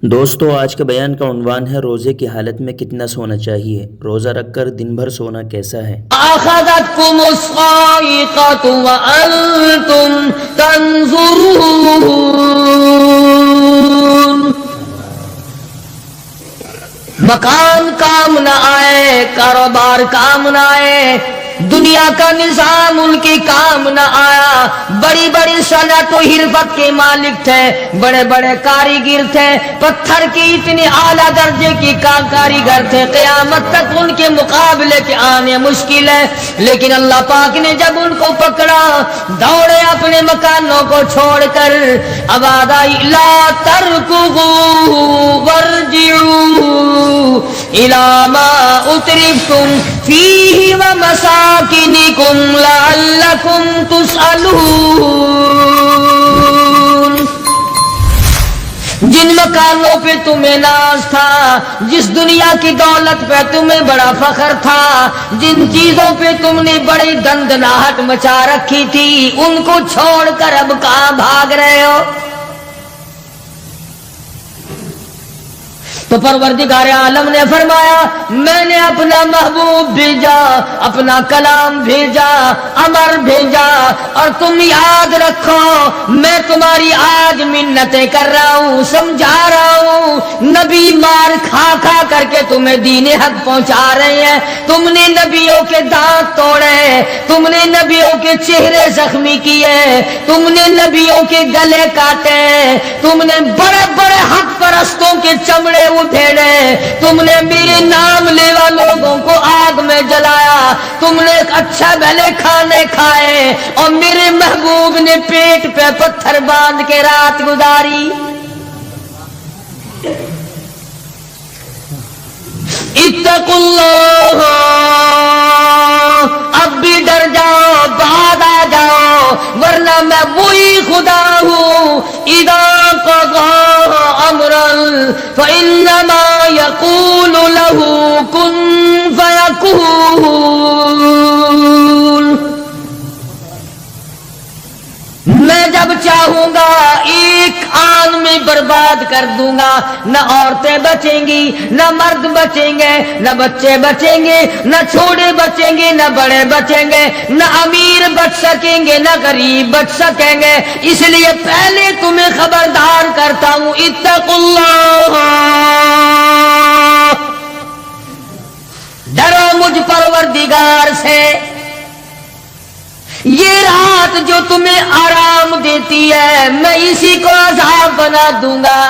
دوستو آج کے بیان کا عنوان ہے روزے کی حالت میں کتنا سونا چاہیے، روزہ رکھ کر دن بھر سونا کیسا ہے۔ اخذتكم الصاعقة وانتم تنظرون، مکان کام نہ آئے، کاروبار کام نہ آئے، دنیا کا نظام ان کی کام نہ آیا، بڑی بڑی صنعت و حرفت کے مالک تھے، بڑے بڑے کاریگر تھے، پتھر کی اتنی اعلیٰ درجے کی کاریگر تھے، قیامت تک ان کے مقابلے کے آنے مشکل ہے، لیکن اللہ پاک نے جب ان کو پکڑا دوڑے اپنے مکانوں کو چھوڑ کر، آواز آئی لا ترکضوا وارجعوا الی ما اترفتم فیہ ومساکنکم لعلکم تسألون۔ جن مکانوں پہ تمہیں ناز تھا، جس دنیا کی دولت پہ تمہیں بڑا فخر تھا، جن چیزوں پہ تم نے بڑی دندناہٹ مچا رکھی تھی، ان کو چھوڑ کر اب کہاں بھاگ رہے ہو؟ تو پروردگار عالم نے فرمایا میں نے اپنا محبوب بھیجا، اپنا کلام بھیجا، امر بھیجا، اور تم یاد رکھو میں تمہاری آج منتیں کر رہا ہوں، سمجھا رہا ہوں، نبی مار کھا کھا کر کے تمہیں دین حق پہنچا رہے ہیں، تم نے نبیوں کے دانت توڑے، تم نے نبیوں کے چہرے زخمی کیے، تم نے نبیوں کے گلے کاٹے، تم نے بڑے بڑے حق پرستوں کے چمڑے اٹھیڑے، تم نے میرے نام لیوا لوگوں کو آگ میں جلایا، تم نے اچھا بھلے کھانے کھائے، اور میرے محبوب نے پیٹ پہ پتھر باندھ کے رات گزاری۔ اتقوا اللہ، اب بھی ڈر جاؤ، بعد آ جاؤ، ورنہ میں وہی خدا ہوں اذا قضى امرا فانما يقول له كن فيكون۔ میں جب چاہوں گا ایک آن میں برباد کر دوں گا، نہ عورتیں بچیں گی، نہ مرد بچیں گے، نہ بچے بچیں گے، نہ چھوٹے بچیں گے، نہ بڑے بچیں گے، نہ امیر بچ سکیں گے، نہ غریب بچ سکیں گے، اس لیے پہلے تمہیں خبردار کرتا ہوں اتقوا اللہ، ڈرو مجھ پروردگار سے۔ یہ رات جو تمہیں آرام دیتی ہے میں اسی کو عذاب بنا دوں گا،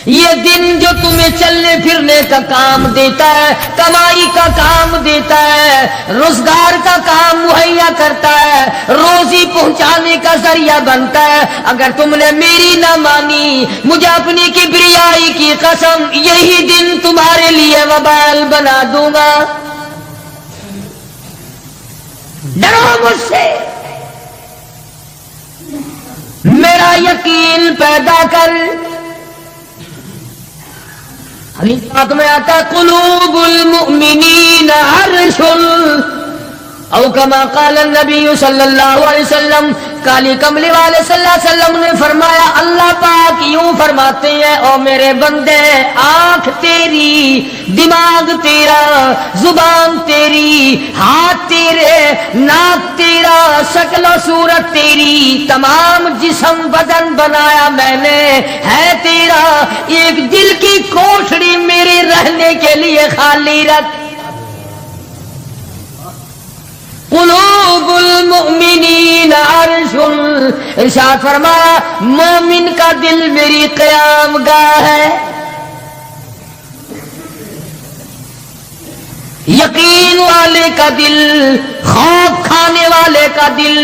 یہ دن جو تمہیں چلنے پھرنے کا کام دیتا ہے، کمائی کا کام دیتا ہے، روزگار کا کام مہیا کرتا ہے، روزی پہنچانے کا ذریعہ بنتا ہے، اگر تم نے میری نہ مانی، مجھے اپنی کبریائی کی قسم یہی دن تمہارے لیے وبال بنا دوں گا۔ ڈرو مجھ سے، میرا یقین پیدا کر۔ حدیث پاک میں آتا قلوب المؤمنین عرش، او کما قال النبی صلی اللہ علیہ وسلم، کالی کملی والے صلی اللہ علیہ وسلم نے فرمایا اللہ پاک یوں فرماتے ہیں او میرے بندے، آنکھ تیری، دماغ تیرا، زبان تیری، ہاتھ تیرے، ناک تیرا، شکل و صورت تیری، تمام جسم بدن بنایا میں نے ہے تیرا، ایک دل کی کوٹھڑی میرے رہنے کے لیے خالی رکھ۔ قلوب المؤمنین عرش، ارشاد فرمایا مومن کا دل میری قیام گاہ ہے، یقین والے کا دل، خوف کھانے والے کا دل،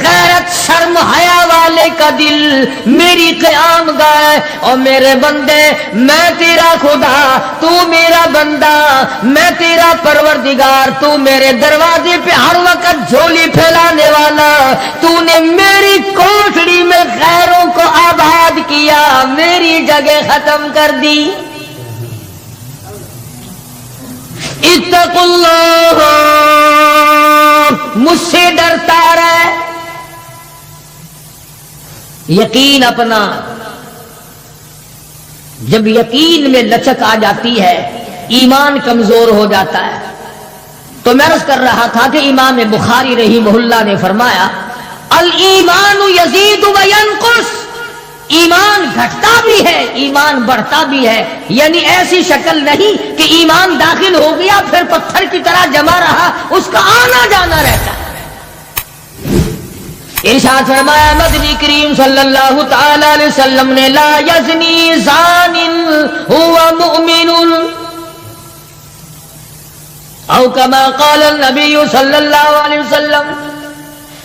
غیرت شرم حیا والے کا دل میری قیام گاہ۔ اور میرے بندے میں تیرا خدا، تو میرا بندہ، میں تیرا پروردگار، تو میرے دروازے پہ ہر وقت جھولی پھیلانے والا، تو نے میری کوٹھڑی میں غیروں کو آباد کیا، میری جگہ ختم کر دی۔ اتقوا اللہ، مجھ سے ڈرتا رہے، یقین اپنا، جب یقین میں لچک آ جاتی ہے ایمان کمزور ہو جاتا ہے. تو میں عرض کر رہا تھا کہ امام بخاری رحمہ اللہ نے فرمایا الایمان یزید و ینقص، ایمان گھٹتا بھی ہے ایمان بڑھتا بھی ہے، یعنی ایسی شکل نہیں کہ ایمان داخل ہو گیا پھر پتھر کی طرح جمع رہا، اس کا آنا جانا رہتا ہے. ارشاد فرمایا مدنی کریم صلی اللہ تعالی علیہ وسلم نے لا یزنی زان هو مؤمن او کما قال النبی صلی اللہ علیہ وسلم،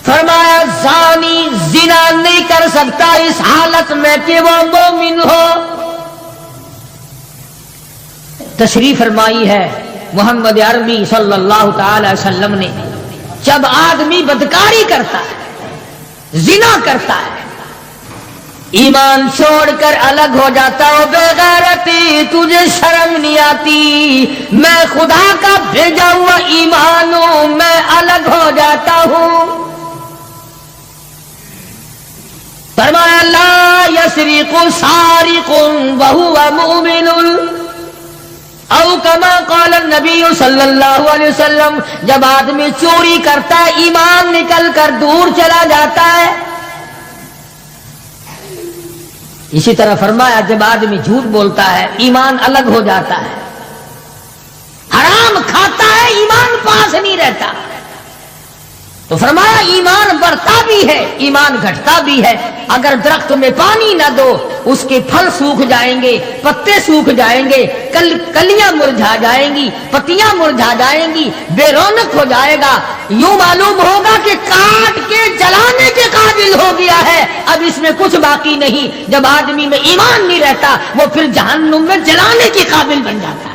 فرمایا زانی زنا نہیں کر سکتا اس حالت میں کہ وہ مومن ہو. تشریف فرمائی ہے محمد عربی صلی اللہ تعالی وسلم نے جب آدمی بدکاری کرتا ہے زنا کرتا ہے ایمان چھوڑ کر الگ ہو جاتا ہو، بے غیرتی تجھے شرم نہیں آتی، میں خدا کا بھیجا ہوا ایمان ہوں، میں الگ ہو جاتا ہوں. فرمایا لا یسرق سارق وهو مؤمن او کما قال النبی صلی اللہ علیہ وسلم، جب آدمی چوری کرتا ہے ایمان نکل کر دور چلا جاتا ہے. اسی طرح فرمایا جب آدمی جھوٹ بولتا ہے ایمان الگ ہو جاتا ہے، حرام کھاتا ہے ایمان پاس نہیں رہتا. تو فرمایا ایمان بڑھتا بھی ہے ایمان گھٹتا بھی ہے. اگر درخت میں پانی نہ دو اس کے پھل سوکھ جائیں گے، پتے سوکھ جائیں گے، کلیاں مرجھا جائیں گی، پتیاں مرجھا جائیں گی، بے رونق ہو جائے گا. یوں معلوم ہوگا کہ کاٹ کے جلانے کے قابل ہو گیا ہے، اب اس میں کچھ باقی نہیں. جب آدمی میں ایمان نہیں رہتا وہ پھر جہنم میں جلانے کے قابل بن جاتا ہے.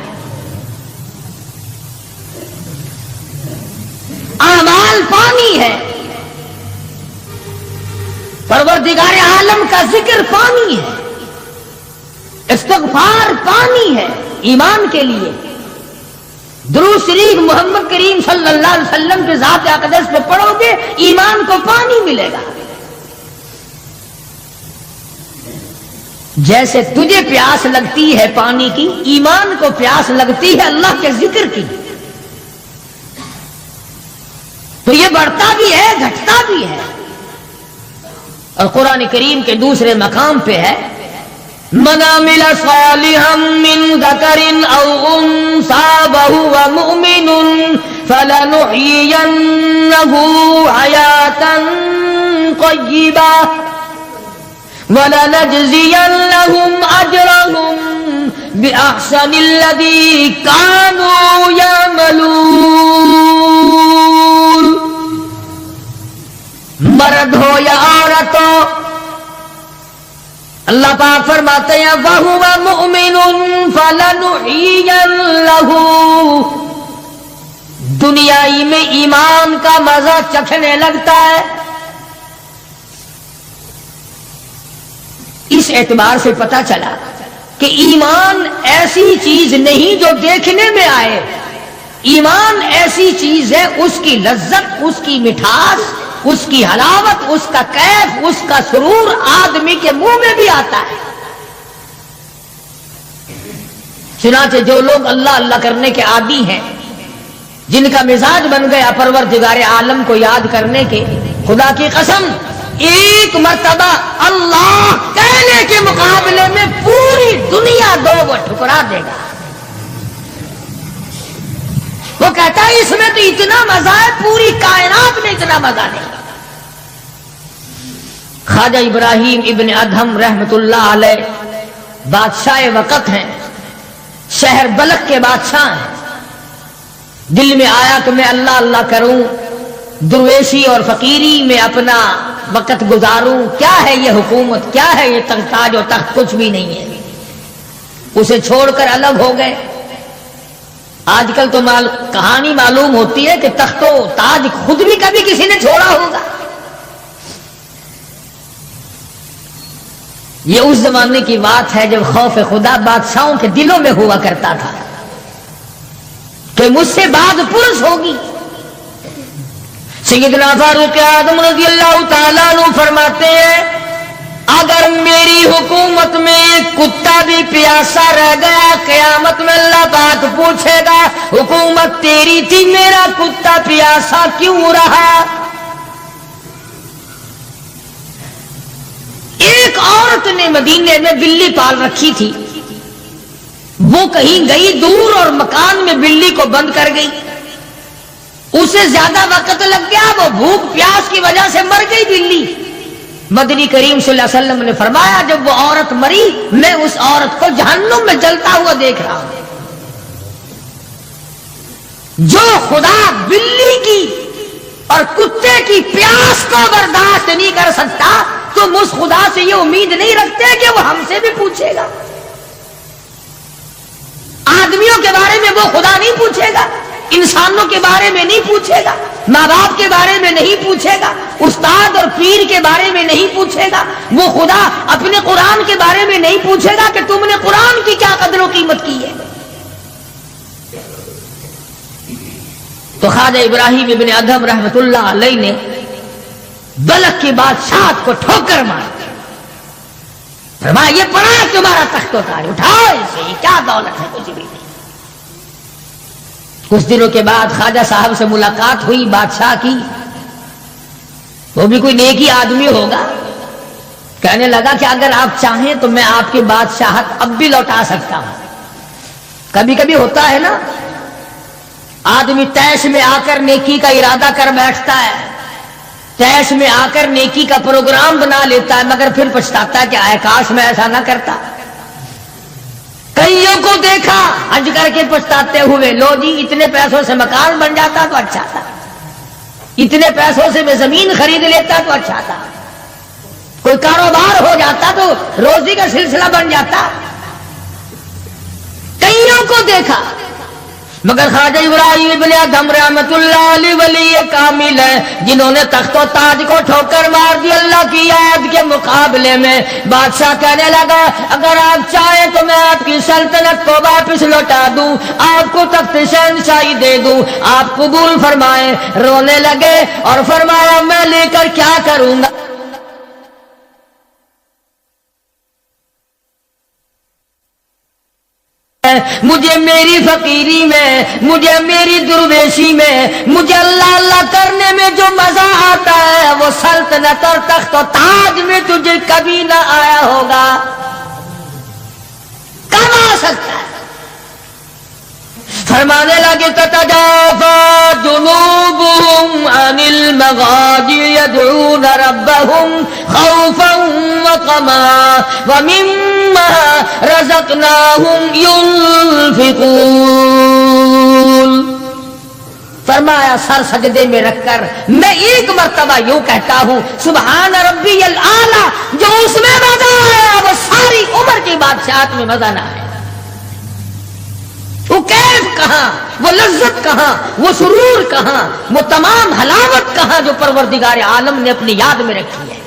اعمال پانی ہے، پروردگار عالم کا ذکر پانی ہے، استغفار پانی ہے. ایمان کے لیے درود شریف محمد کریم صلی اللہ علیہ وسلم کے ذات اقدس پہ پڑھو گے ایمان کو پانی ملے گا. جیسے تجھے پیاس لگتی ہے پانی کی، ایمان کو پیاس لگتی ہے اللہ کے ذکر کی. تو یہ بڑھتا بھی ہے گھٹتا بھی ہے. اور قرآن کریم کے دوسرے مقام پہ ہے من عمل صالحا من ذکر او انثى وهو مؤمن فلنحيينه حياة طيبة ولنجزينهم اجرهم باحسن الذي كانوا يعملون. مرد ہو یا عورت ہو، اللہ پاک فرماتے ہیں وَهُوَ مُؤْمِنٌ فَلَنُحْيِيَنَّهُ، دنیائی میں ایمان کا مزہ چکھنے لگتا ہے. اس اعتبار سے پتہ چلا کہ ایمان ایسی چیز نہیں جو دیکھنے میں آئے، ایمان ایسی چیز ہے اس کی لذت، اس کی مٹھاس، اس کی حلاوت، اس کا کیف، اس کا سرور آدمی کے منہ میں بھی آتا ہے. چنانچہ جو لوگ اللہ اللہ کرنے کے عادی ہیں، جن کا مزاج بن گیا پروردگار عالم کو یاد کرنے کے، خدا کی قسم ایک مرتبہ اللہ کہنے کے مقابلے میں پوری دنیا دو وہ ٹھکرا دے گا. وہ کہتا ہے اس میں تو اتنا مزہ ہے پوری کائنات میں اتنا مزہ نہیں. خواجہ ابراہیم ابن ادہم رحمت اللہ علیہ بادشاہ وقت ہیں، شہر بلخ کے بادشاہ ہیں. دل میں آیا کہ میں اللہ اللہ کروں، درویشی اور فقیری میں اپنا وقت گزاروں. کیا ہے یہ حکومت، کیا ہے یہ تاج و تخت، کچھ بھی نہیں ہے. اسے چھوڑ کر الگ ہو گئے. آج کل تو کہانی معلوم ہوتی ہے کہ تخت و تاج خود بھی کبھی کسی نے چھوڑا ہوگا. یہ اس زمانے کی بات ہے جب خوف خدا بادشاہوں کے دلوں میں ہوا کرتا تھا کہ مجھ سے بعد پرس ہوگی. سیدنا فاروق اعظم رضی اللہ تعالیٰ عنہ فرماتے ہیں اگر میری حکومت میں ایک کتا بھی پیاسا رہ گیا قیامت میں اللہ پاک پوچھے گا حکومت تیری تھی میرا کتا پیاسا کیوں رہا؟ ایک عورت نے مدینے میں بلی پال رکھی تھی، وہ کہیں گئی دور اور مکان میں بلی کو بند کر گئی، اسے زیادہ وقت لگ گیا، وہ بھوک پیاس کی وجہ سے مر گئی بلی۔ مدنی کریم صلی اللہ علیہ وسلم نے فرمایا جب وہ عورت مری میں اس عورت کو جہنم میں جلتا ہوا دیکھ رہا ہوں۔ جو خدا بلی کی اور کتے کی پیاس کو برداشت نہیں کر سکتا تم اس خدا سے یہ امید نہیں رکھتے کہ وہ ہم سے بھی پوچھے گا۔ آدمیوں کے بارے میں وہ خدا نہیں پوچھے گا، انسانوں کے بارے میں نہیں پوچھے گا، ماں باپ کے بارے میں نہیں پوچھے گا، استاد اور پیر کے بارے میں نہیں پوچھے گا، وہ خدا اپنے قرآن کے بارے میں نہیں پوچھے گا کہ تم نے قرآن کی کیا قدر و قیمت کی ہے۔ تو خواجہ ابراہیم ابن ادھم رحمت اللہ علیہ نے بلخ کی بادشاہت کو ٹھوکر مار فرمایا یہ پڑا ہے تمہارا تخت و تاج، اٹھاؤ اسے، یہ کیا دولت ہے کچھ بھی نہیں۔ کچھ دنوں کے بعد خواجہ صاحب سے ملاقات ہوئی بادشاہ کی، وہ بھی کوئی نیکی آدمی ہوگا، کہنے لگا کہ اگر آپ چاہیں تو میں آپ کی بادشاہت اب بھی لوٹا سکتا ہوں۔ کبھی کبھی ہوتا ہے نا آدمی تیش میں آ کر نیکی کا ارادہ کر بیٹھتا ہے، تیش میں آ کر نیکی کا پروگرام بنا لیتا ہے، مگر پھر پچھتاتا ہے کہ آئے کاش میں ایسا نہ کرتا۔ کئیوں کو دیکھا حج کر کے پچھتاتے ہوئے، لو جی اتنے پیسوں سے مکان بن جاتا تو اچھا تھا، اتنے پیسوں سے میں زمین خرید لیتا تو اچھا تھا، کوئی کاروبار ہو جاتا تو روزی کا سلسلہ بن جاتا۔ کئیوں کو دیکھا مگر خواجہ ابراہیم ابن ادھم رحمت اللہ علیہ ولی کامل ہے جنہوں نے تخت و تاج کو ٹھوکر مار دی اللہ کی یاد کے مقابلے میں۔ بادشاہ کہنے لگا اگر آپ چاہیں تو میں آپ کی سلطنت کو واپس لوٹا دوں، آپ کو تخت شہنشاہی دے دوں، آپ قبول فرمائیں۔ رونے لگے اور فرمایا میں لے کر کیا کروں گا، مجھے میری فقیری میں، مجھے میری درویشی میں، مجھے اللہ اللہ کرنے میں جو مزہ آتا ہے وہ سلطنت اور تخت و تاج میں تجھے کبھی نہ آیا ہوگا، کب آ سکتا ہے؟ فرمانے لگے تتجافى جنوبهم عن المضاجع يدعون ربهم خوفا وطمعا ومما رزقناهم ينفقون۔ فرمایا سر سجدے میں رکھ کر میں ایک مرتبہ یوں کہتا ہوں سبحان ربی الاعلی، جو اس میں مزہ آیا وہ ساری عمر کی بادشاہت میں مزہ نہ ہے۔ وہ کیف کہاں، وہ لذت کہاں، وہ سرور کہاں، وہ تمام حلاوت کہاں جو پروردگار عالم نے اپنی یاد میں رکھی ہے۔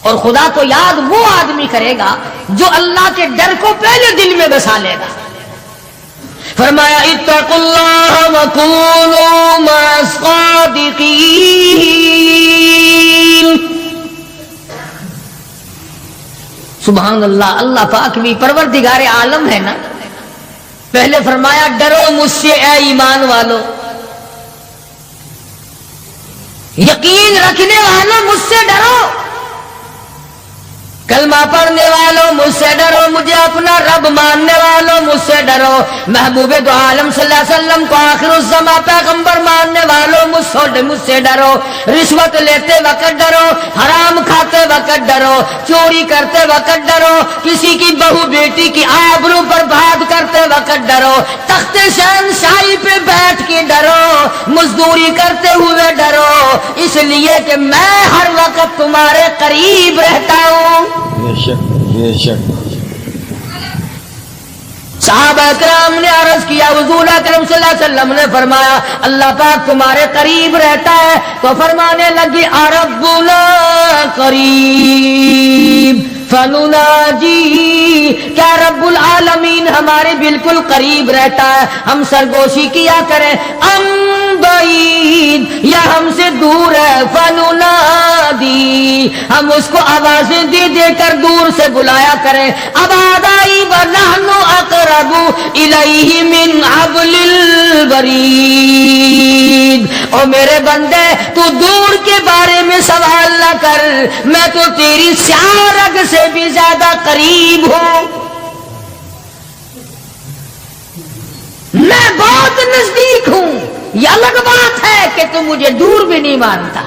اور خدا تو یاد وہ آدمی کرے گا جو اللہ کے ڈر کو پہلے دل میں بسا لے گا۔ فرمایا اتقوا اللہ وکونوا مع الصادقین۔ سبحان اللہ، اللہ پاک بھی پروردگار عالم ہے نا۔ پہلے فرمایا ڈرو مجھ سے اے ایمان والو، یقین رکھنے والوں مجھ سے ڈرو، کلمہ پڑھنے والوں مجھ سے ڈرو، مجھے اپنا رب ماننے والوں مجھ سے ڈرو، محبوب دو عالم صلی اللہ علیہ وسلم کو آخر الزمان پیغمبر ماننے والوں مجھ سے ڈرو، رشوت لیتے وقت ڈرو، حرام کھاتے وقت ڈرو، چوری کرتے وقت ڈرو، کسی کی بہو بیٹی کی آبرو برباد کرتے وقت ڈرو، تخت شہنشاہی پہ بیٹھ کے ڈرو، مزدوری کرتے ہوئے ڈرو، اس لیے کہ میں ہر وقت تمہارے قریب رہتا ہوں۔ بے شک بے شک۔ صحابہ کرام نے عرض کیا حضور اکرم صلی اللہ علیہ وسلم نے فرمایا اللہ پاک تمہارے قریب رہتا ہے، تو فرمانے لگی ربنا قریب فنناجی، کیا رب العالمین ہمارے بالکل قریب رہتا ہے، ہم سرگوشی کیا کریں، ام بعید، یا ہم سے دور ہے فننادی، ہم اس کو آوازیں دے دے کر دور سے بلایا کریں. آواز آئی ونحن اقرب الیہ من حبل الورید. او میرے بندے تو دور کے بارے میں سوال نہ کر، میں تو تیری سیاہ رگ سے بھی زیادہ قریب ہوں، میں بہت نزدیک ہوں. یہ الگ بات ہے کہ تم مجھے دور بھی نہیں مانتا.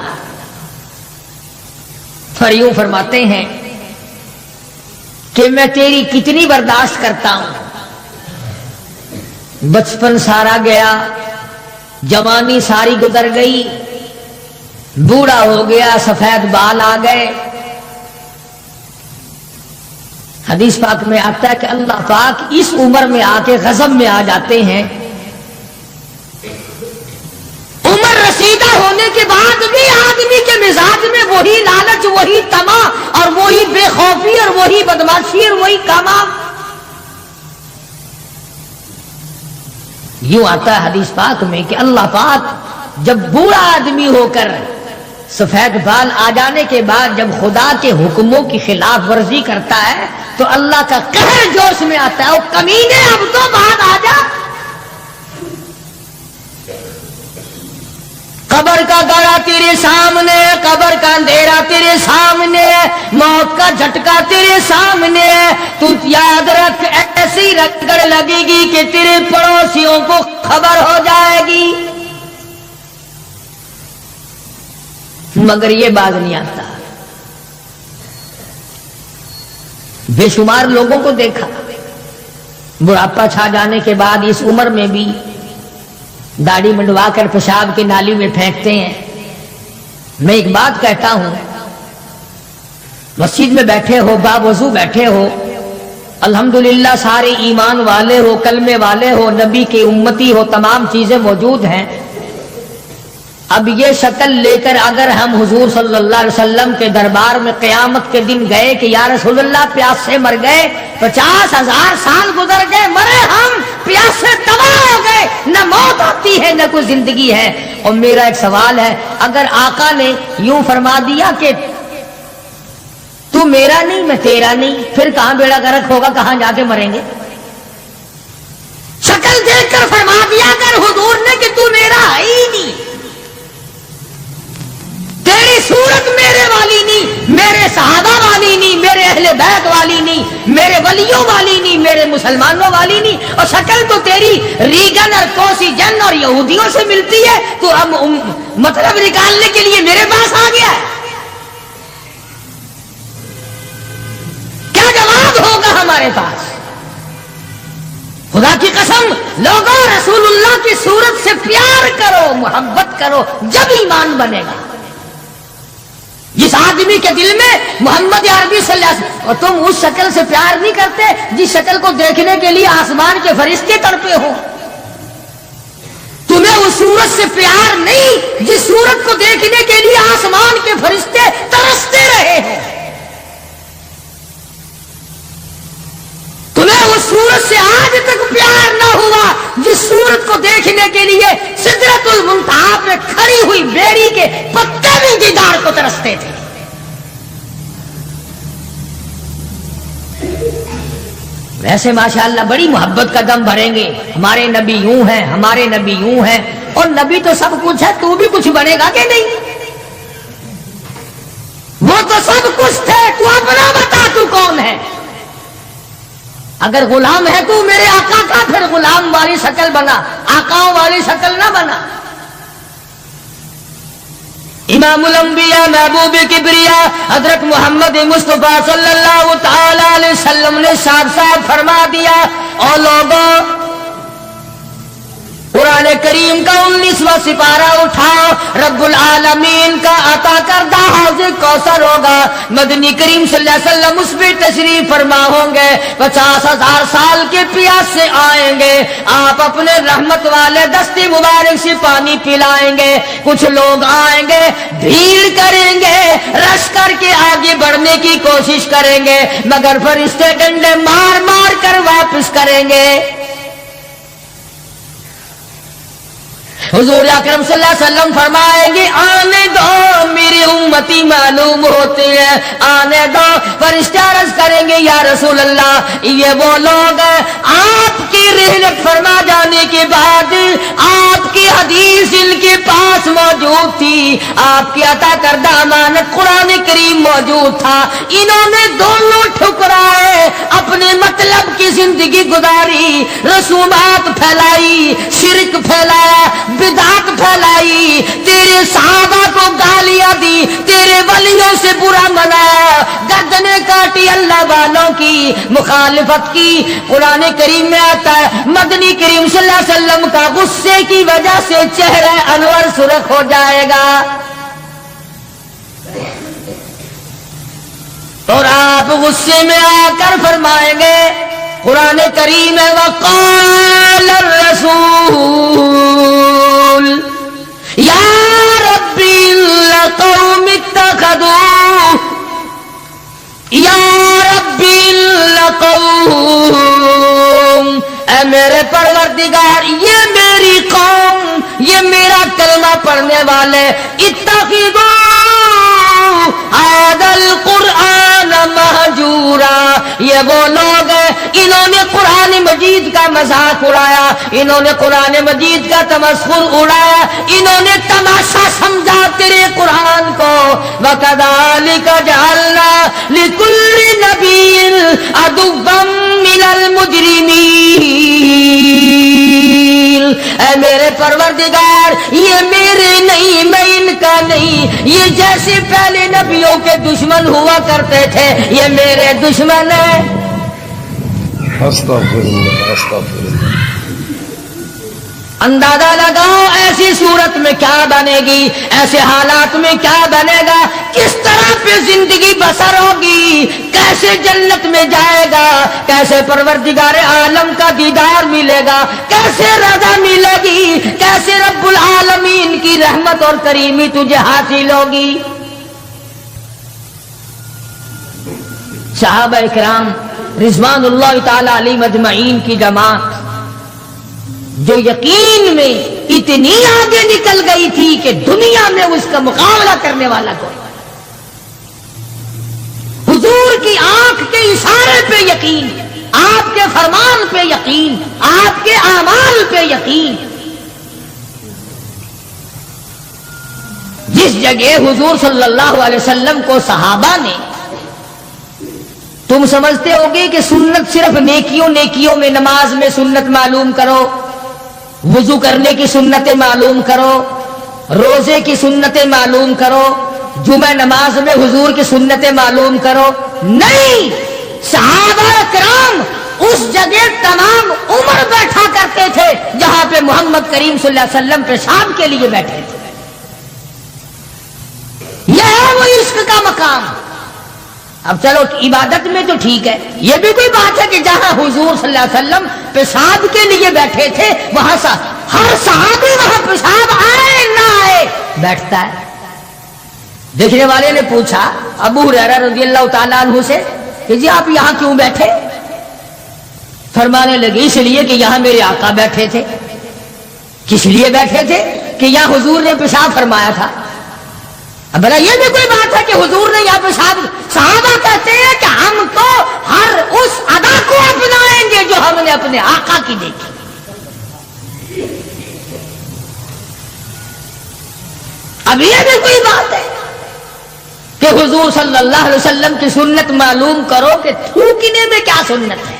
اور یوں فرماتے ہیں کہ میں تیری کتنی برداشت کرتا ہوں. بچپن سارا گیا، جوانی ساری گزر گئی، بوڑھا ہو گیا، سفید بال آ گئے. حدیث پاک میں آتا ہے کہ اللہ پاک اس عمر میں آ کے غضب میں آ جاتے ہیں. عمر رسیدہ ہونے کے بعد بھی آدمی کے مزاج میں وہی لالچ، وہی طمع اور وہی بے خوفی اور وہی بدماشی اور وہی کاما. یوں آتا ہے حدیث پاک میں کہ اللہ پاک جب بوڑھا آدمی ہو کر سفید بال آ جانے کے بعد جب خدا کے حکموں کی خلاف ورزی کرتا ہے تو اللہ کا قہر جوش میں آتا ہے. او کمینے اب تو بعد آ جا. قبر کا گڑا تیرے سامنے، قبر کا اندھیرا تیرے سامنے، موت کا جھٹکا تیرے سامنے. تو یاد رکھ ایسی رگڑ لگے گی کہ تیرے پڑوسیوں کو خبر ہو جائے گی، مگر یہ باز نہیں آتا. بے شمار لوگوں کو دیکھا بڑھاپا چھا جانے کے بعد اس عمر میں بھی داڑھی منڈوا کر پیشاب کی نالی میں پھینکتے ہیں. میں ایک بات کہتا ہوں، مسجد میں بیٹھے ہو، باوضو بیٹھے ہو، الحمدللہ سارے ایمان والے ہو، کلمے والے ہو، نبی کی امتی ہو، تمام چیزیں موجود ہیں. اب یہ شکل لے کر اگر ہم حضور صلی اللہ علیہ وسلم کے دربار میں قیامت کے دن گئے کہ یا رسول اللہ پیاس سے مر گئے، 50,000 سال گزر گئے، مرے ہم پیاس سے تباہ ہو گئے، نہ موت آتی ہے نہ کوئی زندگی ہے. اور میرا ایک سوال ہے، اگر آقا نے یوں فرما دیا کہ تو میرا نہیں میں تیرا نہیں، پھر کہاں بیڑا غرق ہوگا، کہاں جا کے مریں گے؟ شکل دیکھ کر فرما دیا کر حضور نے کہ تو میرا ہے ہی نہیں، تیری صورت میرے والی نہیں، میرے صحابہ والی نہیں، میرے اہل بیت والی نہیں، میرے ولیوں والی نہیں، میرے مسلمانوں والی نہیں. اور شکل تو تیری ریگن اور کوسی جن اور یہودیوں سے ملتی ہے، تو اب مطلب نکالنے کے لیے میرے پاس آ گیا ہے. کیا جواب ہوگا ہمارے پاس؟ خدا کی قسم لوگوں، رسول اللہ کی صورت سے پیار کرو، محبت کرو، جب ایمان بنے گا. جس آدمی کے دل میں محمد عربی صلی اللہ علیہ وسلم، اور تم اس شکل سے پیار نہیں کرتے جس شکل کو دیکھنے کے لیے آسمان کے فرشتے تڑپے ہو. تمہیں اس صورت سے پیار نہیں جس صورت کو دیکھنے کے لیے آسمان کے فرشتے ترستے رہے ہیں. تمہیں اس صورت سے آج تک پیار نہ ہوا جس صورت کو دیکھنے کے لیے سدرۃ المنتہا پہ کھڑی ہوئی بیری کے پتے بھی دیدار کو ترستے تھے. ویسے ماشاءاللہ بڑی محبت کا دم بھریں گے، ہمارے نبی یوں ہیں، ہمارے نبی یوں ہیں. اور نبی تو سب کچھ ہے، تو بھی کچھ بنے گا کہ نہیں؟ وہ تو سب کچھ تھے، تو اپنا بتا تو کون ہے؟ اگر غلام ہے تو میرے آقا کا، پھر غلام والی شکل بنا، آقاؤں والی شکل نہ بنا. امام الانبیاء محبوب کبریا حضرت محمد مصطفیٰ صلی اللہ تعالی علیہ وسلم نے صاف صاف فرما دیا، اور لوگوں قرآن کریم کا 19واں سپارہ اٹھاؤ، رب العالمین کا عطا کردہ حوض کوثر ہوگا، مدنی کریم صلی اللہ علیہ وسلم اس پہ تشریف فرما ہوں گے، 50,000 سال کے پیاس سے آئیں گے، آپ اپنے رحمت والے دستی مبارک سے پانی پلائیں گے. کچھ لوگ آئیں گے، بھیڑ کریں گے، رش کر کے آگے بڑھنے کی کوشش کریں گے، مگر فرشتے ڈنڈے مار مار کر واپس کریں گے. حضور اکرم صلی اللہ علیہ وسلم فرمائیں گے آنے دو میری امتی معلوم ہوتے ہیں، آنے دو۔ فرشتے عرض کریں گے یا رسول اللہ یہ وہ لوگ ہیں آپ کی رحلت فرما جانے کے بعد آپ کی حدیث ان کے پاس موجود تھی، آپ کی عطا کردہ امانت قرآن کریم موجود تھا، انہوں نے دونوں ٹھکرائے، اپنے مطلب کی زندگی گزاری، رسومات پھیلائی، شرک پھیلایا، بدعت پھیلائی، تیرے صحابہ کو گالیاں دی، تیرے ولیوں سے برا منایا، گردنیں کاٹی اللہ والوں کی، مخالفت کی۔ قرآن کریم میں آتا ہے مدنی کریم صلی اللہ علیہ وسلم کا غصے کی وجہ سے چہرہ انور سرخ ہو جائے گا، اور آپ غصے میں آ کر فرمائیں گے، قرآن کریم ہے وقال الرسول یا ربی لقوم اتخذوا یا ربی لقوم، اے میرے پروردگار یہ میری قوم، یہ میرا کلمہ پڑھنے والے، اتخذوا هذا القرآن مہجورا، یہ وہ لوگ ہیں انہوں نے قرآن مجید کا مذاق اڑایا، انہوں نے قرآن مجید کا تمسخر اڑایا، انہوں نے تماشا سمجھا تیرے قرآن کو۔ وَكَذَلِكَ جَعَلْنَا لِكُلِّ نَبِيٍّ عَدُوًّا مِّنَ الْمُجْرِمِينَ، اے میرے پروردگار یہ میرے نہیں، میں ان کا نہیں، یہ جیسے پہلے نبیوں کے دشمن ہوا کرتے تھے یہ میرے دشمن ہیں۔ استغفراللہ استغفراللہ۔ اندازہ لگاؤ ایسی صورت میں کیا بنے گی، ایسے حالات میں کیا بنے گا، کس طرح پہ زندگی بسر ہوگی، کیسے جنت میں جائے گا، کیسے پروردگار عالم کا دیدار ملے گا، کیسے رضا ملے گی، کیسے رب العالمین کی رحمت اور کریمی تجھے حاصل ہوگی۔ صحابہ اکرام رضوان اللہ تعالی علیہم اجمعین کی جماعت جو یقین میں اتنی آگے نکل گئی تھی کہ دنیا میں اس کا مقابلہ کرنے والا کوئی، حضور کی آنکھ کے اشارے پہ یقین، آپ کے فرمان پہ یقین، آپ کے اعمال پہ یقین۔ جس جگہ حضور صلی اللہ علیہ وسلم کو صحابہ نے، تم سمجھتے ہوگے کہ سنت صرف نیکیوں میں، نماز میں سنت معلوم کرو، وضو کرنے کی سنتیں معلوم کرو، روزے کی سنتیں معلوم کرو، جمعہ نماز میں حضور کی سنتیں معلوم کرو، نہیں، صحابہ کرام اس جگہ تمام عمر بیٹھا کرتے تھے جہاں پہ محمد کریم صلی اللہ علیہ وسلم پیشاب کے لیے بیٹھے تھے۔ یہ ہے وہ عشق کا مقام۔ اب چلو عبادت میں تو ٹھیک ہے، یہ بھی کوئی بات ہے کہ جہاں حضور صلی اللہ علیہ وسلم پیشاب کے لیے بیٹھے تھے وہاں ہر صحابی وہاں پیشاب آئے نہ آئے بیٹھتا ہے۔ دیکھنے والے نے پوچھا ابو ہریرہ رضی اللہ تعالیٰ عنہ سے کہ جی آپ یہاں کیوں بیٹھے؟ فرمانے لگے اس لیے کہ یہاں میرے آقا بیٹھے تھے۔ کس لیے بیٹھے تھے؟ کہ یہاں حضور نے پیشاب فرمایا تھا۔ اب بھلا یہ بھی کوئی بات ہے کہ حضور نے یہاں پیشاب، صحابہ کہتے ہیں کہ ہم تو ہر اس ادا کو اپنائیں گے جو ہم نے اپنے آقا کی دیکھی۔ اب یہ بھی کوئی بات ہے کہ حضور صلی اللہ علیہ وسلم کی سنت معلوم کرو کہ تھوکنے میں کیا سنت ہے؟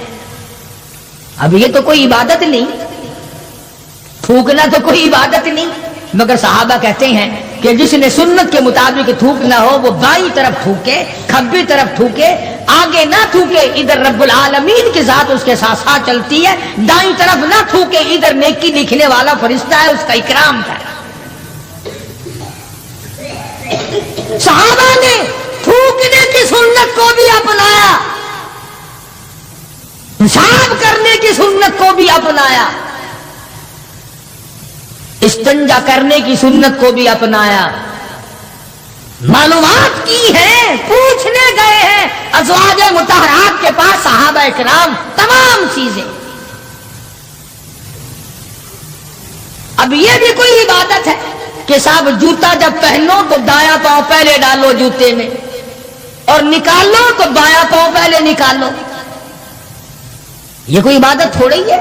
اب یہ تو کوئی عبادت نہیں، تھوکنا تو کوئی عبادت نہیں، مگر صحابہ کہتے ہیں کہ جس نے سنت کے مطابق تھوکنا ہو وہ بائیں طرف تھوکے، کھبی طرف تھوکے، آگے نہ تھوکے، ادھر رب العالمین کی ذات اس کے ساتھ ساتھ چلتی ہے، دائیں طرف نہ تھوکے، ادھر نیکی لکھنے والا فرشتہ ہے اس کا اکرام کرے۔ صحابہ نے تھوکنے کی سنت کو بھی اپنایا، پیشاب کرنے کی سنت کو بھی اپنایا، استنجا کرنے کی سنت کو بھی اپنایا، معلومات کی ہیں، پوچھنے گئے ہیں ازواج مطہرات کے پاس صحابہ کرام تمام چیزیں۔ اب یہ بھی کوئی عبادت ہے کہ صاحب جوتا جب پہنو تو دایاں پاؤں پہلے ڈالو جوتے میں اور نکالو تو بایاں پاؤں پہلے نکالو؟ یہ کوئی عبادت تھوڑی ہے.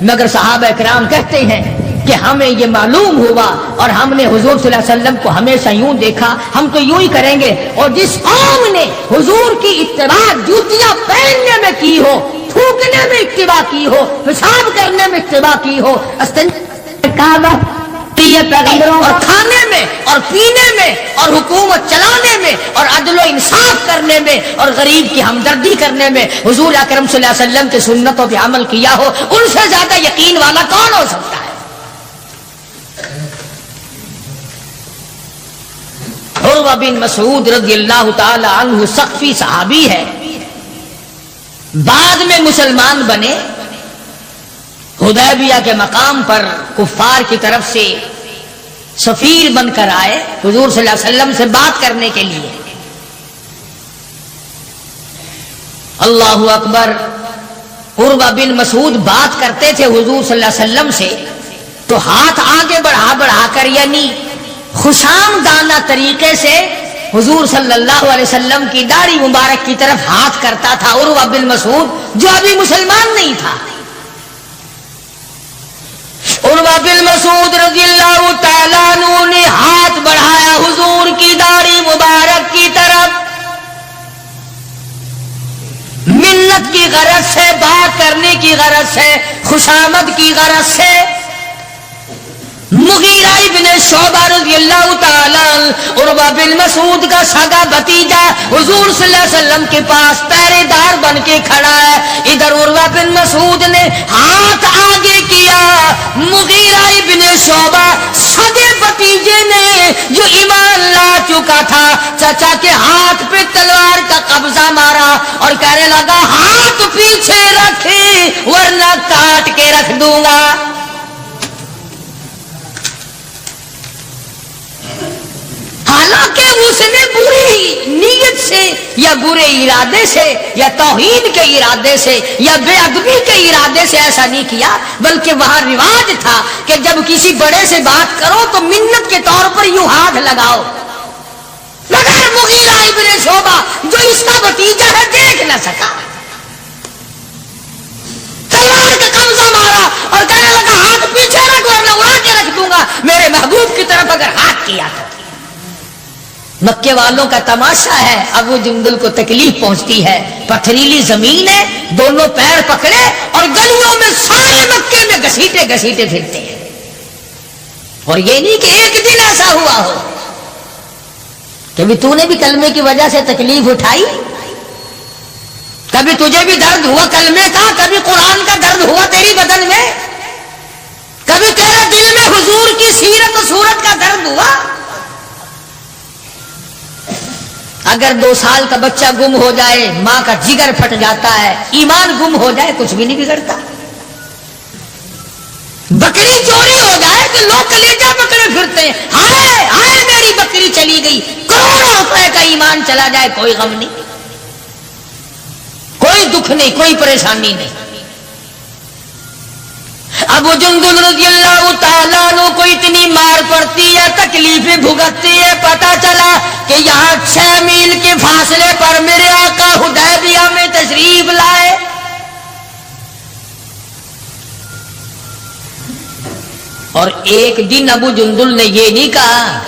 مگر صحابہ کرام کہتے ہیں کہ ہمیں یہ معلوم ہوا اور ہم نے حضور صلی اللہ علیہ وسلم کو ہمیشہ یوں دیکھا، ہم تو یوں ہی کریں گے. اور جس قوم نے حضور کی اتباع جوتیاں پہننے میں کی ہو، تھوکنے میں اتباع کی ہو، پیشاب کرنے میں اتباع کی ہو، اور کھانے میں اور پینے میں اور حکومت چلانے میں اور عدل و انصاف کرنے میں اور غریب کی ہمدردی کرنے میں حضور اکرم صلی اللہ علیہ وسلم کی سنتوں پہ عمل کیا ہو، ان سے زیادہ یقین والا کون ہو سکتا ہے؟ عروہ بن مسعود رضی اللہ تعالی عنہ سقفی صحابی ہے، بعد میں مسلمان بنے. حدیبیہ کے مقام پر کفار کی طرف سے سفیر بن کر آئے حضور صلی اللہ علیہ وسلم سے بات کرنے کے لیے. اللہ اکبر. عروہ بن مسعود بات کرتے تھے حضور صلی اللہ علیہ وسلم سے تو ہاتھ آگے بڑھا کر یعنی خوشامدانہ طریقے سے حضور صلی اللہ علیہ وسلم کی داڑھی مبارک کی طرف ہاتھ کرتا تھا عروہ بن مسعود جو ابھی مسلمان نہیں تھا. عروہ بن مسعود رضی اللہ تعالیٰ عنہ نے ہاتھ بڑھایا حضور کی داڑھی مبارک کی طرف، منت کی غرض سے، بات کرنے کی غرض سے، خوشامد کی غرض سے. مغیرہ ابن شعبہ رضی اللہ تعالیٰ عروہ بن مسعود کا سگا بھتیجا حضور صلی اللہ علیہ وسلم کے پاس پہرے دار بن کے کھڑا ہے. ادھر عروہ بن مسعود نے ہاتھ آگے کیا، مغیرہ ابن شعبہ سگے بھتیجے نے جو ایمان لا چکا تھا چچا کے ہاتھ پہ تلوار کا قبضہ مارا اور کہنے لگا ہاتھ پیچھے رکھے ورنہ کاٹ کے رکھ دوں گا. حالانکہ اس نے بری نیت سے یا برے ارادے سے یا توہین کے ارادے سے یا بے ادبی کے ارادے سے ایسا نہیں کیا، بلکہ وہاں رواج تھا کہ جب کسی بڑے سے بات کرو تو منت کے طور پر یوں ہاتھ لگاؤ. مگر مغیرہ ابن شعبہ جو اس کا بھتیجا ہے دیکھ نہ سکا، تلوار کا قبضہ مارا اور کہنے لگا ہاتھ پیچھے رکھ ورنہ اڑا کے رکھ دوں گا میرے محبوب کی طرف اگر ہاتھ کیا تو. مکے والوں کا تماشا ہے. ابو جندل کو تکلیف پہنچتی ہے، پتھریلی زمین ہے، دونوں پیر پکڑے اور گلیوں میں سارے مکے میں گھسیٹے پھرتے ہیں. اور یہ نہیں کہ ایک دن ایسا ہوا ہو کبھی تو نے بھی کلمے کی وجہ سے تکلیف اٹھائی، کبھی تجھے بھی درد ہوا کلمے کا، کبھی قرآن کا درد ہوا تیری بدن میں، کبھی تیرے دل میں حضور کی سیرت و صورت کا درد ہوا. اگر 2 سال کا بچہ گم ہو جائے ماں کا جگر پھٹ جاتا ہے، ایمان گم ہو جائے کچھ بھی نہیں بگڑتا. بکری چوری ہو جائے تو لوگ کلیجہ پکڑے پھرتے ہیں، ہائے ہائے میری بکری چلی گئی. کروڑوں روپے کا ایمان چلا جائے کوئی غم نہیں، کوئی دکھ نہیں، کوئی پریشانی نہیں. ابو جندل رضی اللہ تعالیٰ عنہ کو اتنی مار پڑتی ہے، تکلیفیں بھگتتی ہے، پتا چلا کہ یہاں 6 میل کے فاصلے پر میرے آقا حدیبیہ میں تشریف لائے. اور ایک دن ابو جندل نے یہ نہیں کہا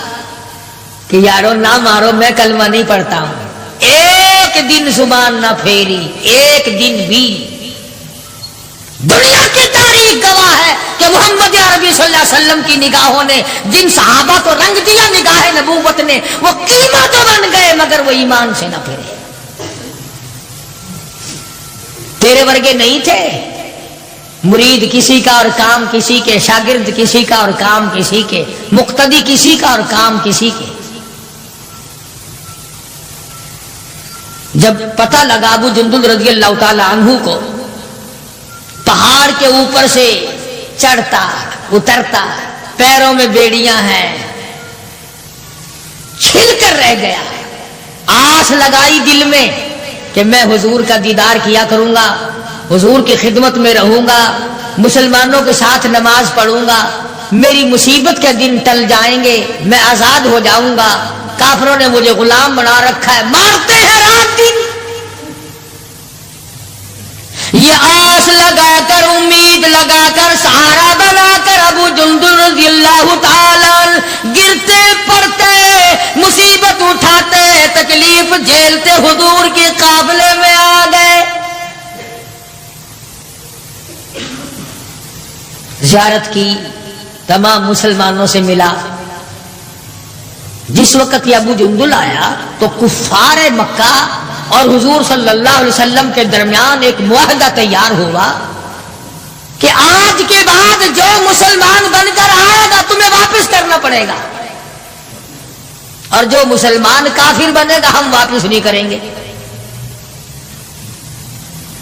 کہ یارو نہ مارو میں کلمہ نہیں پڑھتا ہوں، ایک دن زبان نہ پھیری، ایک دن بھی. دنیا کی تاریخ گواہ ہے کہ محمد عربی صلی اللہ علیہ وسلم کی نگاہوں نے جن صحابہ کو رنگ دیا نگاہ نبوت نے، وہ قیمت بن گئے مگر وہ ایمان سے نہ پھرے. تیرے ورگے نہیں تھے، مرید کسی کا اور کام کسی کے، شاگرد کسی کا اور کام کسی کے، مقتدی کسی کا اور کام کسی کے. جب پتہ لگا ابو جندل رضی اللہ تعالی عنہ کو پہاڑ کے اوپر سے چڑھتا اترتا، پیروں میں بیڑیاں ہیں، چھل کر رہ گیا. آس لگائی دل میں کہ میں حضور کا دیدار کیا کروں گا، حضور کی خدمت میں رہوں گا، مسلمانوں کے ساتھ نماز پڑھوں گا. میری مصیبت کے دن ٹل جائیں گے، میں آزاد ہو جاؤں گا، کافروں نے مجھے غلام بنا رکھا ہے، مارتے ہیں رات دن۔ یہ آس لگا کر، امید لگا کر، سہارا بنا کر ابو جندل رضی اللہ تعالی گرتے پڑتے، مصیبت اٹھاتے، تکلیف جھیلتے حضور کے قافلے میں آ گئے۔ زیارت کی، تمام مسلمانوں سے ملا۔ جس وقت یہ ابو جندل آیا تو کفار مکہ اور حضور صلی اللہ علیہ وسلم کے درمیان ایک معاہدہ تیار ہوا کہ آج کے بعد جو مسلمان بن کر آئے گا تمہیں واپس کرنا پڑے گا، اور جو مسلمان کافر بنے گا ہم واپس نہیں کریں گے۔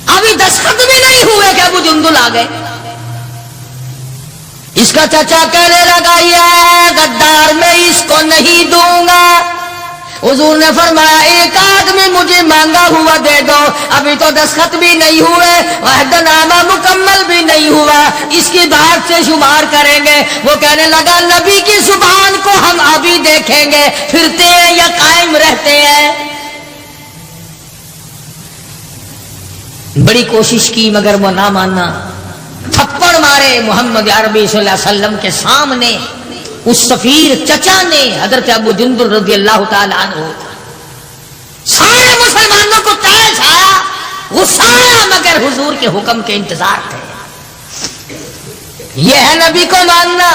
ابھی دستخط بھی نہیں ہوئے کہ ابو جندل آ گئے۔ اس کا چچا کہنے لگا یہ غدار میں اس کو نہیں دوں گا۔ حضور نے فرمایا ایک آدمی مجھے مانگا ہوا دے دو، ابھی تو دستخط بھی نہیں ہوئے، عہد نامہ مکمل بھی نہیں ہوا، اس کی بات سے شمار کریں گے۔ وہ کہنے لگا نبی کی زبان کو ہم ابھی دیکھیں گے، پھرتے ہیں یا قائم رہتے ہیں۔ بڑی کوشش کی مگر وہ نہ ماننا، تھپڑ مارے محمد عربی صلی اللہ علیہ وسلم کے سامنے۔ اس سفیر چچا نے حضرت ابو جندل رضی اللہ تعالی عنہ، سارے مسلمانوں کو تیش آیا، غصہ آیا، مگر حضور کے حکم کے انتظار تھے۔ یہ ہے نبی کو ماننا۔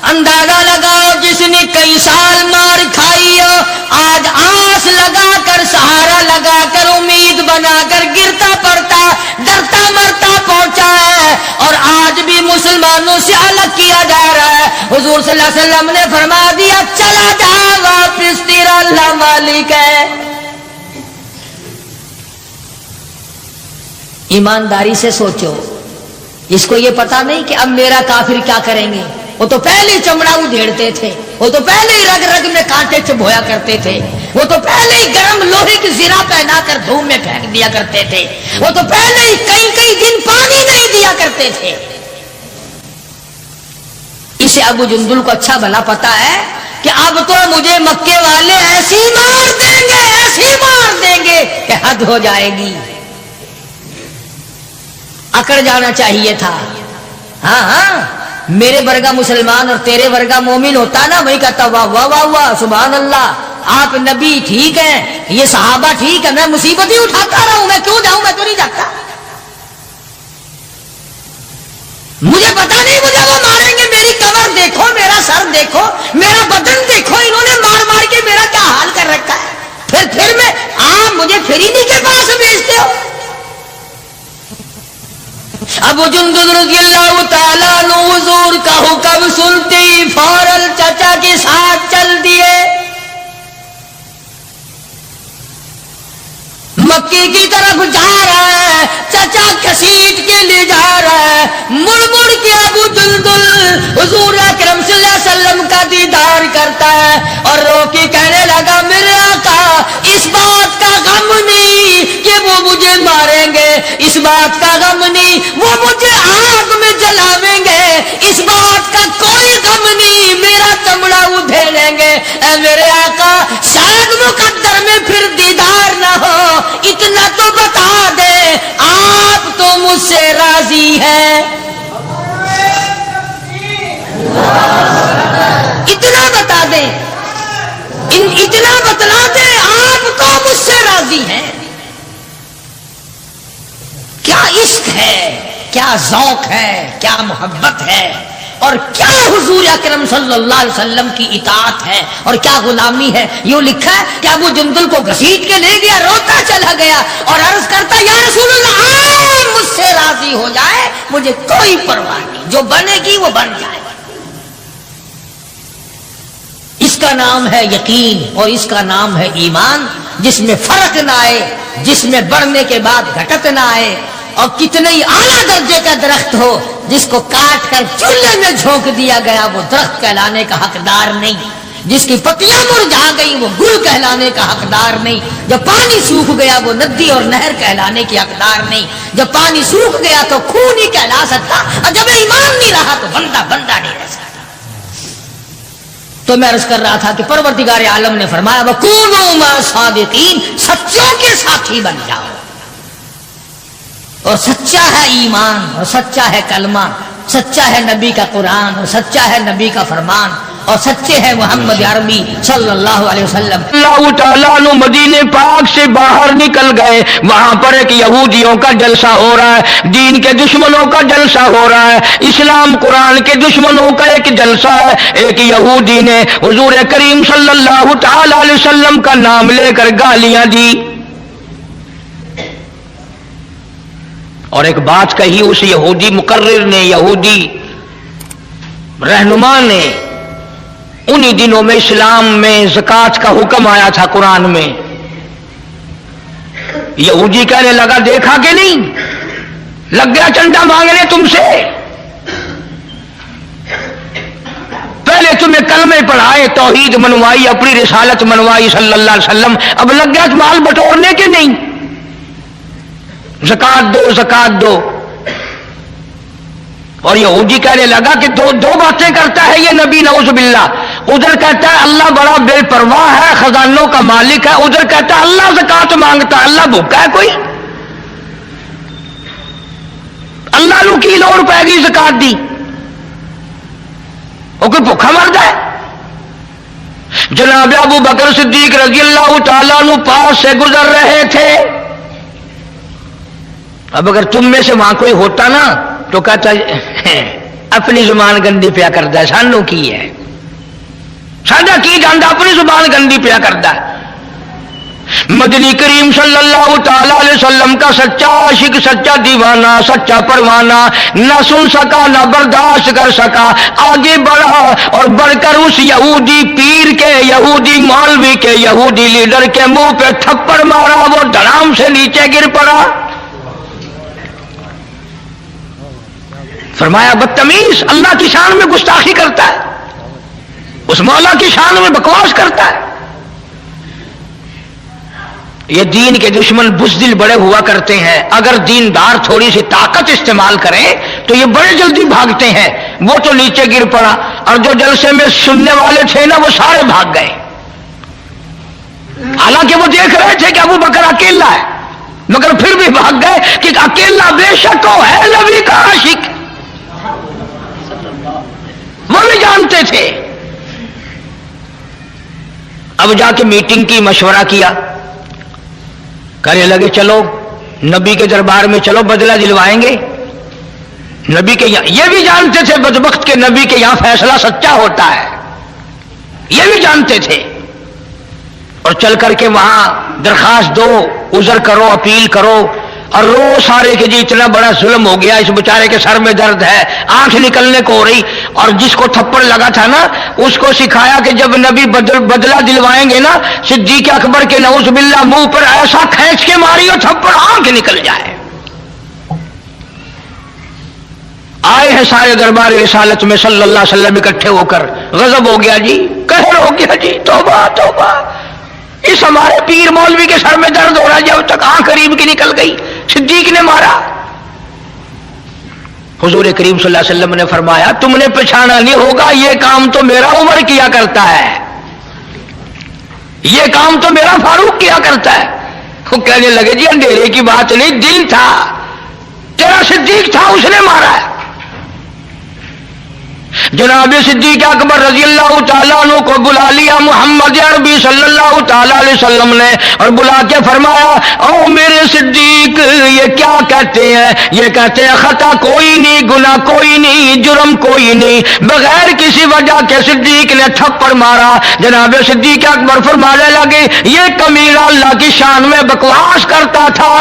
اندازہ لگاؤ جس نے کئی سال مار کھائی ہو، آج آس لگا کر، سہارا لگا کر، امید بنا کر گرتا پڑتا، ڈرتا مرتا پہنچا ہے، اور آج بھی مسلمانوں سے الگ کیا جا رہا ہے۔ حضور صلی اللہ علیہ وسلم نے فرما دیا چلا جا واپس، تیرا اللہ مالک ہے۔ ایمانداری سے سوچو، اس کو یہ پتا نہیں کہ اب میرا کافر کیا کریں گے۔ وہ تو پہلے ہی چمڑا ادھیڑتے تھے، وہ تو پہلے ہی رگ رگ میں کانٹے چبھویا کرتے تھے، وہ تو پہلے ہی گرم لوہے کی زرہ پہنا کر دھوم میں پھینک دیا کرتے تھے، وہ تو پہلے ہی کئی کئی دن پانی نہیں دیا کرتے تھے۔ اسے ابو جندل کو اچھا بھلا پتا ہے کہ اب تو مجھے مکے والے ایسی مار دیں گے، ایسی مار دیں گے کہ حد ہو جائے گی۔ اکڑ جانا چاہیے تھا۔ ہاں ہاں، میرے ورگا مسلمان اور تیرے ورگا مومن ہوتا نا، وہی کہتا واہ واہ واہ واہ سبحان اللہ، آپ نبی ٹھیک ہیں، یہ صحابہ ٹھیک ہے، میں مصیبت ہی اٹھاتا رہا ہوں، میں کیوں جاؤں، میں تو نہیں جاتا۔ مجھے پتا نہیں مجھے وہ ماریں گے، میری کمر دیکھو، میرا سر دیکھو، میرا بدن دیکھو، انہوں نے مار مار کے میرا کیا حال کر رکھا ہے، پھر میں آپ مجھے فریدی کے پاس بھیجتے ہو۔ ابو جندل رضی اللہ تعالیٰ عنہ حضور کا حکم سنتے ہی فوراً چچا کے ساتھ چل دیے، مکے کی طرف جا رہا ہے، چچا گھسیٹ کے لے جا رہا ہے، مڑ مڑ کے ابو جندل حضور اکرم صلی اللہ علیہ وسلم کا دیدار کرتا ہے اور رو کے کہنے لگا میرے آقا اس بات کا غم نہیں کہ وہ مجھے ماریں گے، اس بات کا غم نہیں وہ مجھے آگ میں جلاویں گے، اس بات کا کوئی غم نہیں میرا چمڑا ادھیڑیں گے۔ اے میرے آقا شاید مقدر میں پھر دیدار نہ ہو، اتنا تو بتا دے آپ تو مجھ سے راضی ہیں، اتنا بتا دیں، اتنا بتلا دیں آپ تو مجھ سے راضی ہیں۔ کیا عشق ہے، کیا ذوق ہے، کیا محبت ہے، اور کیا حضور اکرم صلی اللہ علیہ وسلم کی اطاعت ہے اور کیا غلامی ہے۔ یوں لکھا ہے کہ ابو جندل کو گھسیٹ کے لے گیا، روتا چلا گیا اور عرض کرتا یا رسول اللہ آپ مجھ سے راضی ہو جائے، مجھے کوئی پرواہ نہیں، جو بنے گی وہ بن جائے۔ اس کا نام ہے یقین اور اس کا نام ہے ایمان، جس میں فرق نہ آئے، جس میں بڑھنے کے بعد گھٹت نہ آئے، اور کتنے ہی اعلیٰ درجے کا درخت ہو جس کو کاٹ کر چولہے میں جھونک دیا گیا وہ درخت کہلانے کا حقدار نہیں۔ جس کی پتیاں مرجھا گئی وہ گل کہلانے کا حقدار نہیں، جب پانی سوکھ گیا وہ ندی اور نہر کہلانے کی حقدار نہیں، جب پانی سوکھ گیا تو خون نہیں کہلا سکتا، اور جب ایمان نہیں رہا تو بندہ نہیں رہ سکتا۔ تو میں عرض کر رہا تھا کہ پروردگار عالم نے فرمایا وَكُونُوا مَعَ الصَّادِقِينَ، سچوں کے ساتھی بن جاؤ، اور سچا ہے ایمان، اور سچا ہے کلمہ، سچا ہے نبی کا قرآن، اور سچا ہے نبی کا فرمان، اور سچے ہیں محمد عربی صلی اللہ علیہ وسلم۔ اللہ تعالیٰ عنہ مدینے پاک سے باہر نکل گئے، وہاں پر ایک یہودیوں کا جلسہ ہو رہا ہے، دین کے دشمنوں کا جلسہ ہو رہا ہے، اسلام قرآن کے دشمنوں کا ایک جلسہ ہے۔ ایک یہودی نے حضور کریم صلی اللہ تعالیٰ علیہ وسلم کا نام لے کر گالیاں دی اور ایک بات کہی اس یہودی مقرر نے، یہودی رہنما نے۔ انہی دنوں میں اسلام میں زکوٰۃ کا حکم آیا تھا قرآن میں۔ یہودی کہنے لگا دیکھا کہ نہیں، لگ گیا چندہ مانگنے تم سے، پہلے تمہیں کلمے پڑھائے، توحید منوائی، اپنی رسالت منوائی صلی اللہ علیہ وسلم، اب لگ گیا مال بٹورنے کے نہیں، زکوٰۃ دو زکوٰۃ دو۔ اور یہودی کہنے لگا کہ دو باتیں کرتا ہے یہ نبی نعوذ باللہ، ادھر کہتا ہے اللہ بڑا بے پرواہ ہے، خزانوں کا مالک ہے، ادھر کہتا ہے اللہ زکوٰۃ مانگتا ہے، اللہ بھوکا ہے کوئی؟ اللہ نو کی لوڑ پائے گی زکوٰۃ دی، وہ کوئی بھوکا مرد ہے؟ جناب ابو بکر صدیق رضی اللہ تعالیٰ عنہ پاس سے گزر رہے تھے۔ اب اگر تم میں سے وہاں کوئی ہوتا نا تو کہتا اپنی زبان گندی پیا کرتا ہے، سانو کی ہے، سادہ کی جانتا اپنی زبان گندی پیا کرتا ہے۔ مدنی کریم صلی اللہ تعالی علیہ وسلم کا سچا عاشق، سچا دیوانہ، سچا پروانہ نہ سن سکا نہ برداشت کر سکا، آگے بڑھا اور بڑھ کر اس یہودی پیر کے، یہودی مولوی کے، یہودی لیڈر کے منہ پہ تھپڑ مارا، وہ دھڑام سے نیچے گر پڑا۔ فرمایا بدتمیز، اللہ کی شان میں گستاخی کرتا ہے، اس مولا کی شان میں بکواس کرتا ہے۔ یہ دین کے دشمن بزدل بڑے ہوا کرتے ہیں، اگر دیندار تھوڑی سی طاقت استعمال کریں تو یہ بڑے جلدی بھاگتے ہیں۔ وہ تو نیچے گر پڑا اور جو جلسے میں سننے والے تھے نا وہ سارے بھاگ گئے، حالانکہ وہ دیکھ رہے تھے کہ ابو بکر اکیلا ہے، مگر پھر بھی بھاگ گئے کہ اکیلا بے شک وہ ہے نبی کا عاشق، وہ بھی جانتے تھے۔ اب جا کے میٹنگ کی، مشورہ کیا، کہنے لگے چلو نبی کے دربار میں چلو، بدلہ دلوائیں گے نبی کے یہاں۔ یہ بھی جانتے تھے بدبخت کے نبی کے یہاں فیصلہ سچا ہوتا ہے، یہ بھی جانتے تھے، اور چل کر کے وہاں درخواست دو، عذر کرو، اپیل کرو، اور رو سارے کہ جی اتنا بڑا ظلم ہو گیا، اس بیچارے کے سر میں درد ہے، آنکھ نکلنے کو ہو رہی۔ اور جس کو تھپڑ لگا تھا نا اس کو سکھایا کہ جب نبی بدلہ دلوائیں گے نا صدیق اکبر کے نعوذ باللہ منہ پر ایسا کھینچ کے ماری اور تھپڑ آنکھ نکل جائے۔ آئے ہیں سارے دربار رسالت میں صلی اللہ علیہ وسلم اکٹھے ہو کر، غضب ہو گیا جی، قہر ہو گیا جی، توبہ توبہ، اس ہمارے پیر مولوی کے سر میں درد ہو رہا ہے، جب تک آنکھ قریب کی نکل گئی، صدیق نے مارا۔ حضور کریم صلی اللہ علیہ وسلم نے فرمایا تم نے پہچانا نہیں ہوگا، یہ کام تو میرا عمر کیا کرتا ہے، یہ کام تو میرا فاروق کیا کرتا ہے۔ وہ کہنے لگے جی اندھیرے کی بات نہیں، دل تھا، تیرا صدیق تھا، اس نے مارا ہے۔ جناب صدیق اکبر رضی اللہ تعالیٰ عنہ کو بلا لیا محمد عربی صلی اللہ تعالیٰ علیہ وسلم نے، اور بلا کے فرمایا او میرے صدیق یہ کیا کہتے ہیں؟ یہ کہتے ہیں خطا کوئی نہیں، گناہ کوئی نہیں، جرم کوئی نہیں، بغیر کسی وجہ کے صدیق نے تھپڑ مارا۔ جناب صدیق اکبر فرمانے لگے یہ کمینہ اللہ کی شان میں بکواس کرتا تھا،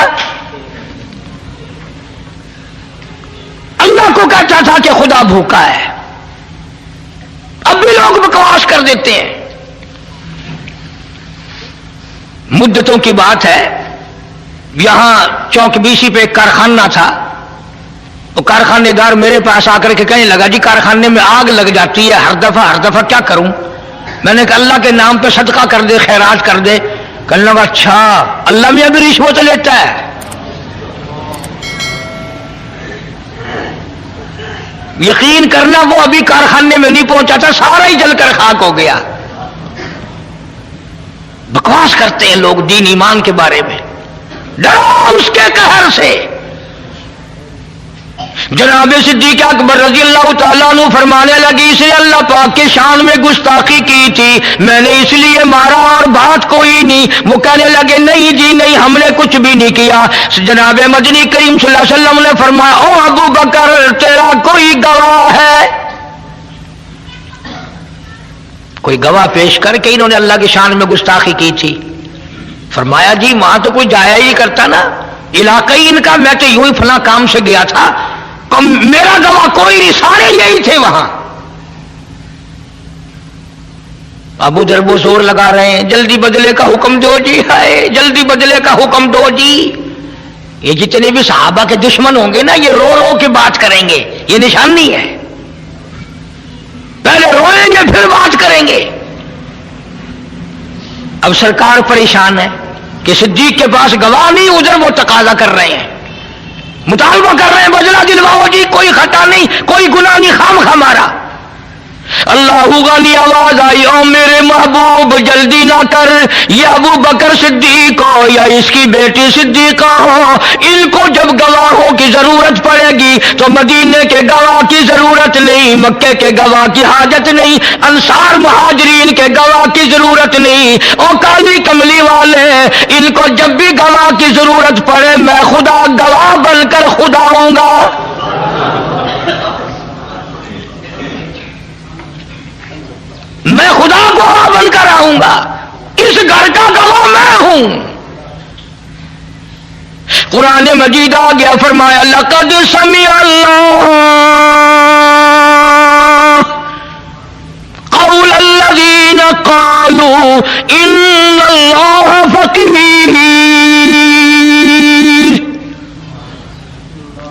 اللہ کو کہتا تھا کہ خدا بھوکا ہے، اب بھی لوگ بکواس کر دیتے ہیں۔ مدتوں کی بات ہے، یہاں چوک بیسی پہ ایک کارخانہ تھا، وہ کارخانے دار میرے پاس آ کر کے کہنے لگا جی کارخانے میں آگ لگ جاتی ہے ہر دفعہ کیا کروں؟ میں نے کہا اللہ کے نام پہ صدقہ کر دے، خیرات کر دے. کہنے لگا اچھا اللہ میں بھی رشوت لیتا ہے. یقین کرنا وہ ابھی کارخانے میں نہیں پہنچا تھا، سارا ہی جل کر خاک ہو گیا. بکواس کرتے ہیں لوگ دین ایمان کے بارے میں. ڈرو اس کے قہر سے. جناب صدیق اکبر رضی اللہ تعالیٰ عنہ فرمانے لگی اسے اللہ پاک کے شان میں گستاخی کی تھی، میں نے اس لیے مارا اور بات کوئی نہیں. وہ کہنے لگے نہیں جی نہیں، ہم نے کچھ بھی نہیں کیا. جناب مدنی کریم صلی اللہ علیہ وسلم نے فرمایا او ابو بکر تیرا کوئی گواہ ہے؟ کوئی گواہ پیش کر کے انہوں نے اللہ کی شان میں گستاخی کی تھی. فرمایا جی وہاں تو کوئی جایا ہی کرتا نا، علاقہ ہی ان کا، میں تو یوں ہی فلاں کام سے گیا تھا، میرا گواہ کوئی نہیں، سارے یہی تھے وہاں. ابو ذر زور لگا رہے ہیں جلدی بدلے کا حکم دو جی، ہائے جلدی بدلے کا حکم دو جی. یہ جتنے بھی صحابہ کے دشمن ہوں گے نا یہ رو رو کے بات کریں گے، یہ نشانی ہے. پہلے روئیں گے پھر بات کریں گے. اب سرکار پریشان ہے کہ صدیق کے پاس گواہ نہیں، ادھر وہ تقاضا کر رہے ہیں، مطالبہ کر رہے ہیں بدلہ دلواؤ جی، کوئی خطا نہیں، کوئی گناہ نہیں، خام خمارا. اللہ غنی آواز آئی او میرے محبوب جلدی نہ کر، یہ ابو بکر صدیق ہو یا اس کی بیٹی صدیقہ ہو، ان کو جب گواہوں کی ضرورت پڑے گی تو مدینے کے گواہ کی ضرورت نہیں، مکے کے گواہ کی حاجت نہیں، انصار مہاجرین کے گواہ کی ضرورت نہیں. او کالی کملی والے ان کو جب بھی گواہ کی ضرورت پڑے میں خدا گواہ بن کر خدا ہوں گا. میں خدا گواہ بن کر آؤں گا، اس گھر کا گواہ میں ہوں. قرآن مجید آ گیا فرمایا لقد سمع اللہ قول الذین قالوا ان اللہ فقیر.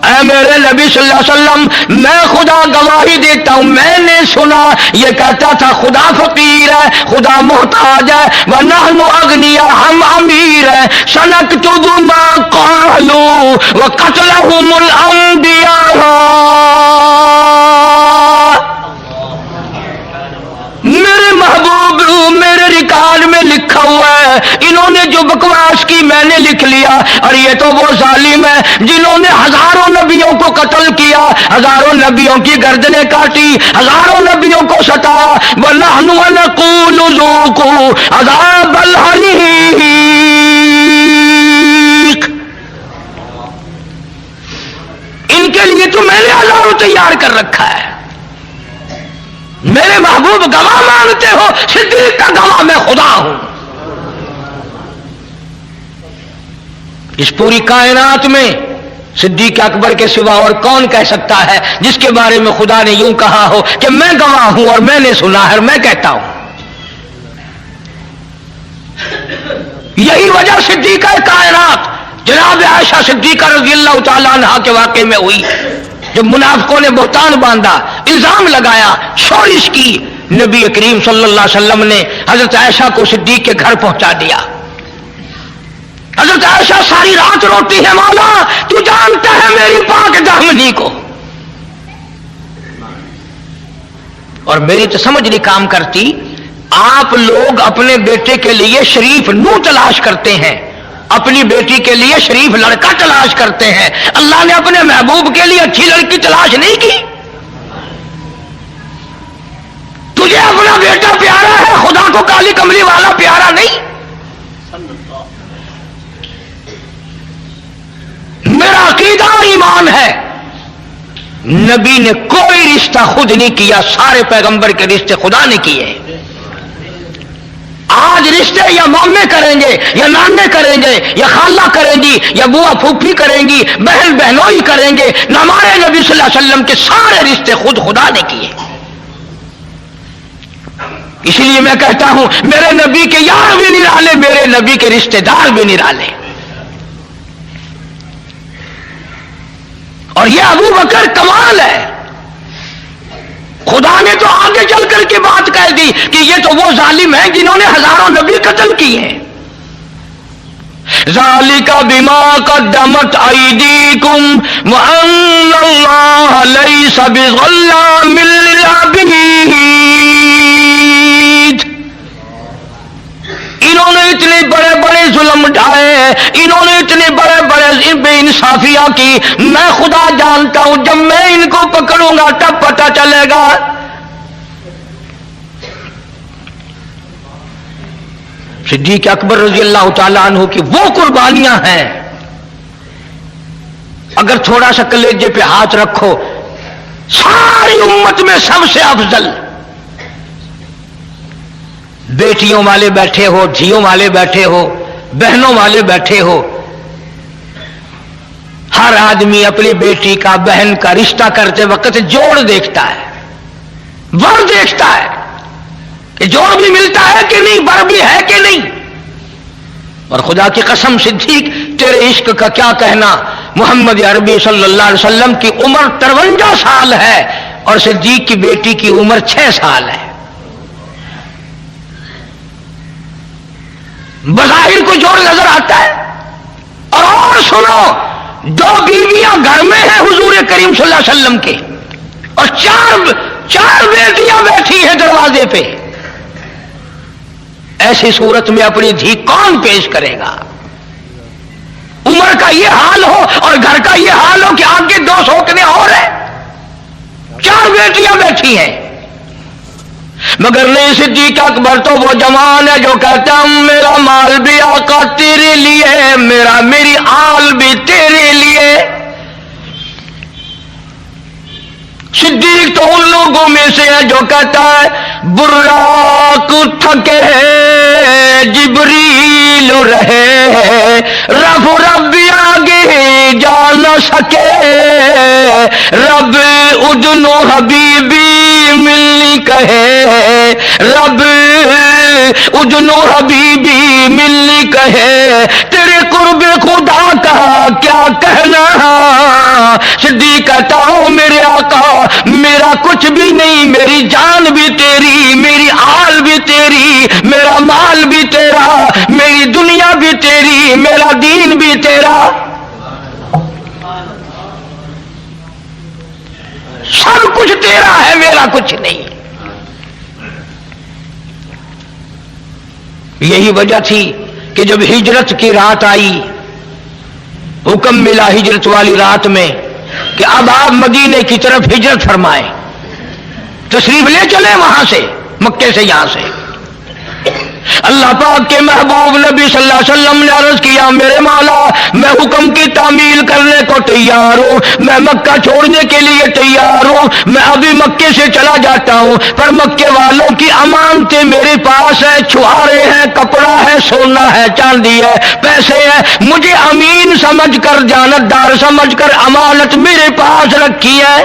اے میرے نبی صلی اللہ علیہ وسلم میں خدا گواہی دیتا ہوں میں نے سنا یہ کہتا تھا خدا فقیر ہے، خدا محتاج ہے، وَنَحْنُ أَغْنِيَاءُ ہم امیر ہیں. سَنَكْتُبُ مَا قَالُوا وَقَتْلَهُمُ الْأَنْبِيَاءَ. میرے محبوب میرے ریکارڈ میں لکھا ہوا ہے انہوں نے جو بکواس کی میں نے لکھ لیا. اور یہ تو وہ ظالم ہے جنہوں نے ہزاروں نبیوں کو قتل کیا، ہزاروں نبیوں کی گردنیں کاٹی، ہزاروں نبیوں کو ستایا. وَنَحْنُ وَنَقُولُ ذُوقُوا عَذَابَ الْحَرِيقِ. ان کے لیے تو میں نے عذاب تیار کر رکھا ہے. میرے محبوب گواہ مانتے ہو، صدیق کا گواہ میں خدا ہوں. اس پوری کائنات میں صدیق اکبر کے سوا اور کون کہہ سکتا ہے جس کے بارے میں خدا نے یوں کہا ہو کہ میں گواہ ہوں اور میں نے سنا ہے اور میں کہتا ہوں. یہی وجہ صدیقہ کائنات جناب عائشہ صدیقہ رضی اللہ تعالیٰ عنہا کے واقعے میں ہوئی جب منافقوں نے بہتان باندھا، الزام لگایا، شورش کی. نبی کریم صلی اللہ علیہ وسلم نے حضرت عائشہ کو صدیق کے گھر پہنچا دیا. حضرت عائشہ ساری رات روتی ہے مولا تو جانتا ہے میری پاک دامنی کو، اور میری تو سمجھ نہیں کام کرتی. آپ لوگ اپنے بیٹے کے لیے شریف نو تلاش کرتے ہیں، اپنی بیٹی کے لیے شریف لڑکا تلاش کرتے ہیں. اللہ نے اپنے محبوب کے لیے اچھی لڑکی تلاش نہیں کی. تجھے اپنا بیٹا پیارا ہے، خدا کو کالی کملی والا پیارا نہیں. میرا عقیدہ اور ایمان ہے نبی نے کوئی رشتہ خود نہیں کیا، سارے پیغمبر کے رشتے خدا نے کیے. آج رشتے یا مامے کریں گے یا نانے کریں گے یا خالہ کریں گی یا بوا پھوپھی کریں گی، بہن بہنوئی کریں گے. ہمارے نبی صلی اللہ علیہ وسلم کے سارے رشتے خود خدا نے کیے. اس لیے میں کہتا ہوں میرے نبی کے یار بھی نرالے، میرے نبی کے رشتے دار بھی نرالے. اور یہ ابو بکر کمال ہے. خدا نے تو آگے چل کر کے بات کہہ دی کہ یہ تو وہ ظالم ہیں جنہوں نے ہزاروں نبی قتل کیے ہیں. ذالک بما قدمت ایدیکم وان اللہ لیس بظلام للعبید. انہوں نے اتنے بڑے بڑے ظلم ڈھائے، انہوں نے اتنے بڑے بڑے بے انصافیاں کی، میں خدا جانتا ہوں جب میں ان کو پکڑوں گا تب پتہ چلے گا. صدیق اکبر رضی اللہ تعالیٰ عنہ کی وہ قربانیاں ہیں، اگر تھوڑا سا کلیجے پہ ہاتھ رکھو، ساری امت میں سب سے افضل. بیٹیوں والے بیٹھے ہو، دھیوں والے بیٹھے ہو، بہنوں والے بیٹھے ہو، ہر آدمی اپنی بیٹی کا بہن کا رشتہ کرتے وقت جوڑ دیکھتا ہے، ور دیکھتا ہے کہ جوڑ بھی ملتا ہے کہ نہیں، بر بھی ہے کہ نہیں. اور خدا کی قسم صدیق تیرے عشق کا کیا کہنا، محمد عربی صلی اللہ علیہ وسلم کی عمر 53 سال ہے اور صدیق کی بیٹی کی عمر 6 سال ہے. بظاہر کو جوڑ نظر آتا ہے. اور سنو، 2 بیویاں گھر میں ہیں حضور کریم صلی اللہ علیہ وسلم کے، اور چار بیٹیاں بیٹھی ہیں دروازے پہ. ایسی صورت میں اپنی دھی کون پیش کرے گا؟ عمر کا یہ حال ہو اور گھر کا یہ حال ہو کہ آگے 2 سوکنے اور ہیں، 4 بیٹیاں بیٹھی ہیں. مگر نہیں، صدیق اکبر تو وہ جوان ہے جو کہتا ہوں میرا مال بھی آقا تیرے لیے، میری آل بھی تیرے لیے. صدیق تو ان لوگوں میں سے ہے جو کہتا ہے براق تھکے جبریل رہے، رب آگے جا نہ سکے، رب ادنو حبیبی ملنی کہے، رب ادنو حبیبی ملنی کہے، تیرے قرب خدا کا کیا کہنا. صدیق کہتا ہوں میرے آقا میرا کچھ بھی نہیں، میری جان بھی تیری، میری آل بھی تیری، میرا مال بھی تیرا، میری دنیا بھی تیری، میرا دین بھی تیرا، سب کچھ تیرا ہے، میرا کچھ نہیں. یہی وجہ تھی کہ جب ہجرت کی رات آئی، حکم ملا ہجرت والی رات میں کہ اب آپ مدینے کی طرف ہجرت فرمائیں، تشریف لے چلیں وہاں سے، مکے سے، یہاں سے. اللہ پاک کے محبوب نبی صلی اللہ علیہ وسلم نے عرض کیا میرے مولا میں حکم کی تعمیل کرنے کو تیار ہوں، میں مکہ چھوڑنے کے لیے تیار ہوں، میں ابھی مکے سے چلا جاتا ہوں، پر مکے والوں کی امانتیں میرے پاس ہے، چھوارے ہیں، کپڑا ہے، سونا ہے، چاندی ہے، پیسے ہیں، مجھے امین سمجھ کر، جانتدار سمجھ کر امانت میرے پاس رکھی ہے.